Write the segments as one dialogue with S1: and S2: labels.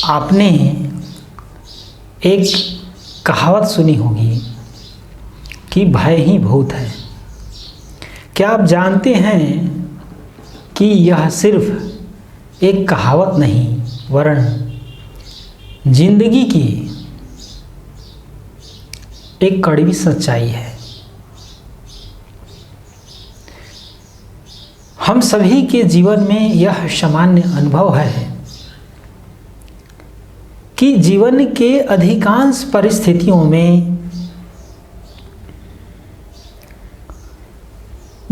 S1: आपने एक कहावत सुनी होगी कि भय ही भूत है। क्या आप जानते हैं कि यह सिर्फ एक कहावत नहीं वरन जिंदगी की एक कड़वी सच्चाई है। हम सभी के जीवन में यह सामान्य अनुभव है कि जीवन के अधिकांश परिस्थितियों में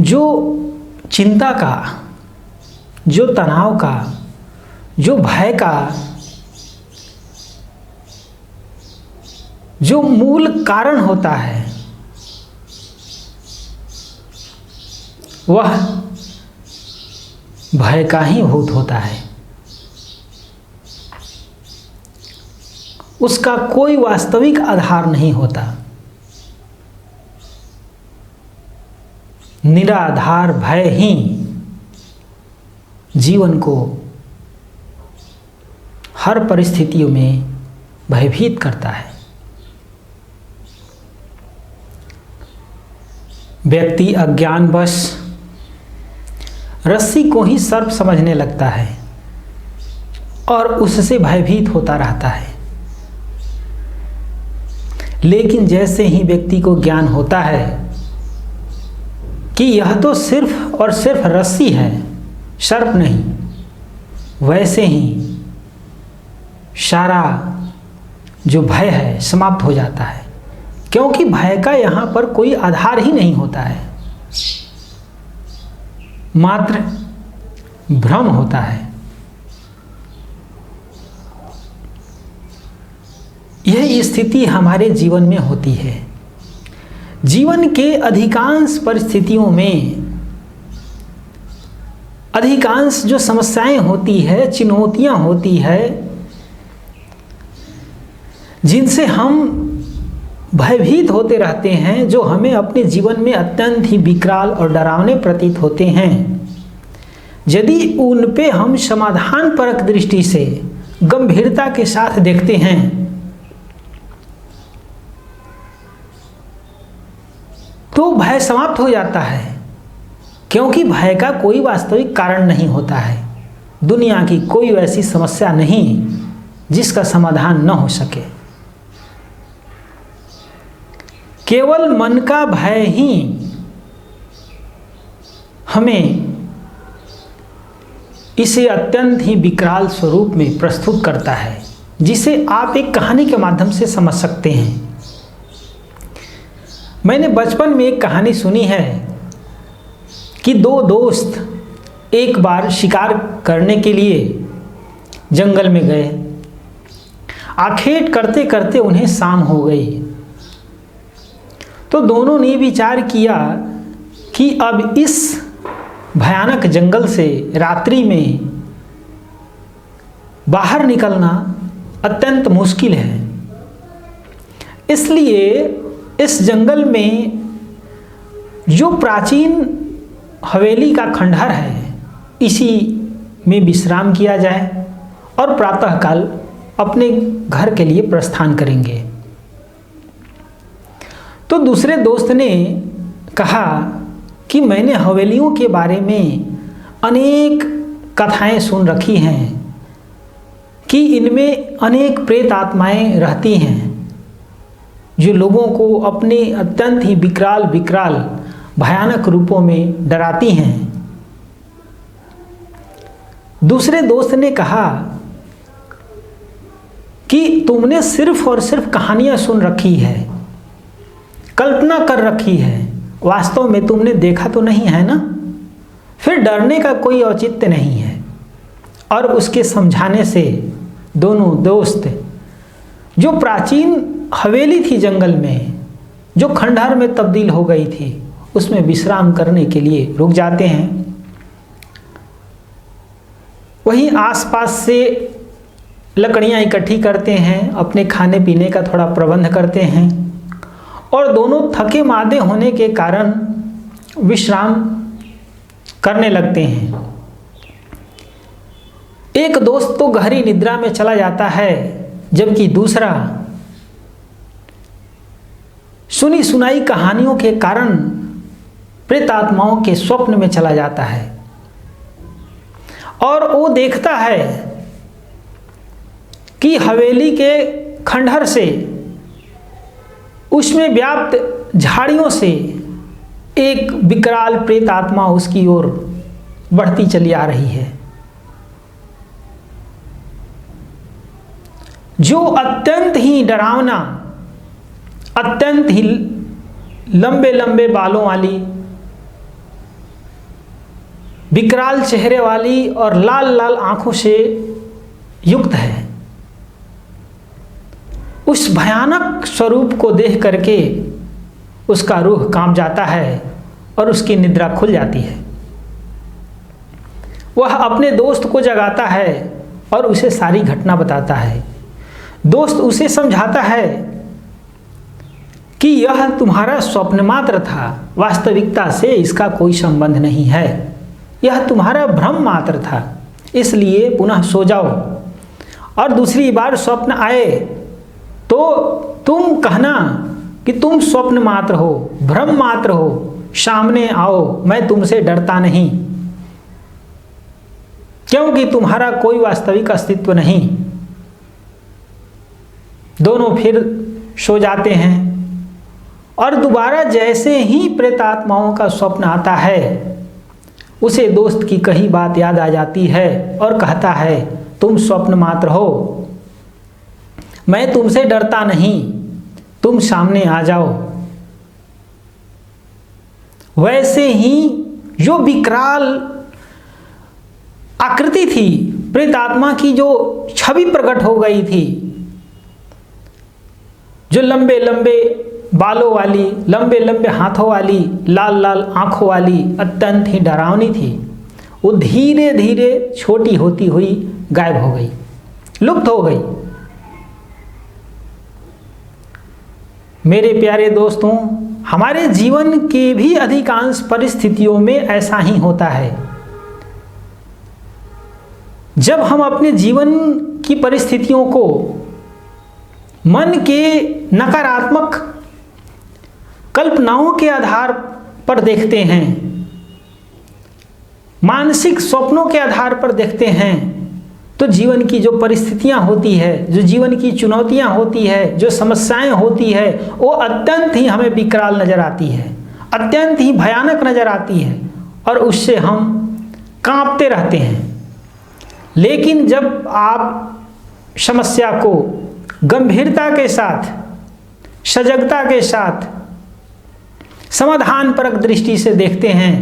S1: जो चिंता का, जो तनाव का, जो भय का जो मूल कारण होता है वह भय का ही भूत होता है। उसका कोई वास्तविक आधार नहीं होता। निराधार भय ही जीवन को हर परिस्थितियों में भयभीत करता है। व्यक्ति अज्ञानवश रस्सी को ही सर्प समझने लगता है और उससे भयभीत होता रहता है। लेकिन जैसे ही व्यक्ति को ज्ञान होता है कि यह तो सिर्फ और सिर्फ रस्सी है, सर्प नहीं, वैसे ही सारा जो भय है समाप्त हो जाता है, क्योंकि भय का यहाँ पर कोई आधार ही नहीं होता है, मात्र भ्रम होता है। यह स्थिति हमारे जीवन में होती है। जीवन के अधिकांश परिस्थितियों में अधिकांश जो समस्याएं होती है, चुनौतियां होती है, जिनसे हम भयभीत होते रहते हैं, जो हमें अपने जीवन में अत्यंत ही विकराल और डरावने प्रतीत होते हैं, यदि उन पे हम समाधान परक दृष्टि से गंभीरता के साथ देखते हैं तो भय समाप्त हो जाता है, क्योंकि भय का कोई वास्तविक कारण नहीं होता है। दुनिया की कोई वैसी समस्या नहीं जिसका समाधान न हो सके। केवल मन का भय ही हमें इसे अत्यंत ही विकराल स्वरूप में प्रस्तुत करता है, जिसे आप एक कहानी के माध्यम से समझ सकते हैं। मैंने बचपन में एक कहानी सुनी है कि दो दोस्त एक बार शिकार करने के लिए जंगल में गए। आखेट करते करते उन्हें शाम हो गई, तो दोनों ने विचार किया कि अब इस भयानक जंगल से रात्रि में बाहर निकलना अत्यंत मुश्किल है। इसलिए इस जंगल में जो प्राचीन हवेली का खंडहर है, इसी में विश्राम किया जाए और प्रातःकाल अपने घर के लिए प्रस्थान करेंगे। तो दूसरे दोस्त ने कहा कि मैंने हवेलियों के बारे में अनेक कथाएं सुन रखी हैं कि इनमें अनेक प्रेत आत्माएं रहती हैं जो लोगों को अपने अत्यंत ही विकराल भयानक रूपों में डराती हैं। दूसरे दोस्त ने कहा कि तुमने सिर्फ और सिर्फ कहानियां सुन रखी है, कल्पना कर रखी है, वास्तव में तुमने देखा तो नहीं है ना, फिर डरने का कोई औचित्य नहीं है। और उसके समझाने से दोनों दोस्त जो प्राचीन हवेली थी जंगल में, जो खंडहर में तब्दील हो गई थी, उसमें विश्राम करने के लिए रुक जाते हैं। वहीं आसपास से लकड़ियां इकट्ठी करते हैं, अपने खाने पीने का थोड़ा प्रबंध करते हैं और दोनों थके मादे होने के कारण विश्राम करने लगते हैं। एक दोस्त तो गहरी निद्रा में चला जाता है, जबकि दूसरा सुनी सुनाई कहानियों के कारण प्रेत आत्माओं के स्वप्न में चला जाता है और वो देखता है कि हवेली के खंडहर से, उसमें व्याप्त झाड़ियों से एक विकराल प्रेत आत्मा उसकी ओर बढ़ती चली आ रही है, जो अत्यंत ही डरावना, अत्यंत ही लंबे लंबे बालों वाली, विकराल चेहरे वाली और लाल लाल आंखों से युक्त है। उस भयानक स्वरूप को देख करके उसका रूह कांप जाता है और उसकी निद्रा खुल जाती है। वह अपने दोस्त को जगाता है और उसे सारी घटना बताता है। दोस्त उसे समझाता है कि यह तुम्हारा स्वप्न मात्र था, वास्तविकता से इसका कोई संबंध नहीं है, यह तुम्हारा भ्रम मात्र था, इसलिए पुनः सो जाओ और दूसरी बार स्वप्न आए तो तुम कहना कि तुम स्वप्न मात्र हो, भ्रम मात्र हो, सामने आओ, मैं तुमसे डरता नहीं, क्योंकि तुम्हारा कोई वास्तविक अस्तित्व नहीं। दोनों फिर सो जाते हैं और दोबारा जैसे ही प्रेतात्माओं का स्वप्न आता है, उसे दोस्त की कही बात याद आ जाती है और कहता है, तुम स्वप्न मात्र हो, मैं तुमसे डरता नहीं, तुम सामने आ जाओ। वैसे ही जो विकराल आकृति थी प्रेतात्मा की, जो छवि प्रकट हो गई थी, जो लंबे लंबे बालों वाली, लंबे लंबे हाथों वाली, लाल लाल आंखों वाली, अत्यंत ही डरावनी थी, वो धीरे धीरे छोटी होती हुई गायब हो गई, लुप्त हो गई। मेरे प्यारे दोस्तों, हमारे जीवन के भी अधिकांश परिस्थितियों में ऐसा ही होता है। जब हम अपने जीवन की परिस्थितियों को मन के नकारात्मक कल्पनाओं के आधार पर देखते हैं, मानसिक स्वप्नों के आधार पर देखते हैं, तो जीवन की जो परिस्थितियां होती है, जो जीवन की चुनौतियां होती है, जो समस्याएं होती है, वो अत्यंत ही हमें विकराल नजर आती है, अत्यंत ही भयानक नजर आती है और उससे हम कांपते रहते हैं। लेकिन जब आप समस्या को गंभीरता के साथ, सजगता के साथ, समाधानपरक दृष्टि से देखते हैं,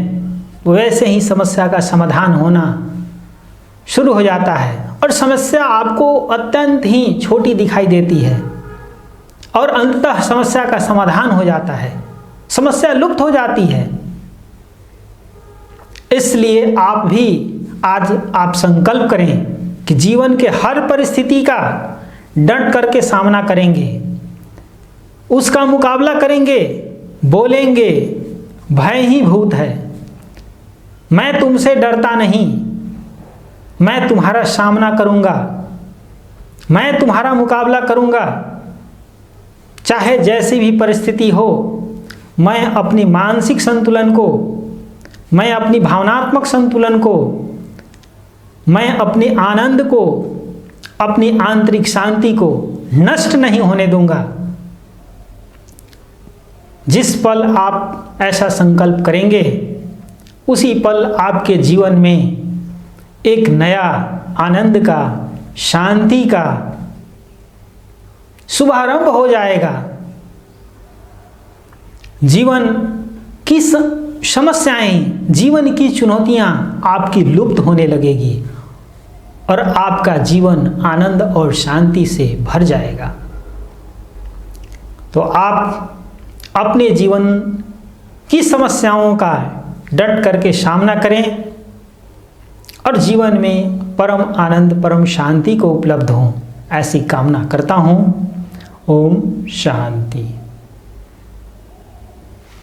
S1: वैसे ही समस्या का समाधान होना शुरू हो जाता है और समस्या आपको अत्यंत ही छोटी दिखाई देती है और अंततः समस्या का समाधान हो जाता है, समस्या लुप्त हो जाती है। इसलिए आप भी आज आप संकल्प करें कि जीवन के हर परिस्थिति का डट करके सामना करेंगे, उसका मुकाबला करेंगे, बोलेंगे, भय ही भूत है, मैं तुमसे डरता नहीं, मैं तुम्हारा सामना करूंगा, मैं तुम्हारा मुकाबला करूंगा, चाहे जैसी भी परिस्थिति हो। मैं अपनी मानसिक संतुलन को, मैं अपनी भावनात्मक संतुलन को, मैं अपने आनंद को, अपनी आंतरिक शांति को नष्ट नहीं होने दूंगा। जिस पल आप ऐसा संकल्प करेंगे, उसी पल आपके जीवन में एक नया आनंद का, शांति का शुभारंभ हो जाएगा। जीवन की समस्याएं, जीवन की चुनौतियां आपकी लुप्त होने लगेगी और आपका जीवन आनंद और शांति से भर जाएगा। तो आप अपने जीवन की समस्याओं का डट करके सामना करें और जीवन में परम आनंद, परम शांति को उपलब्ध हो, ऐसी कामना करता हूँ। ओम शांति।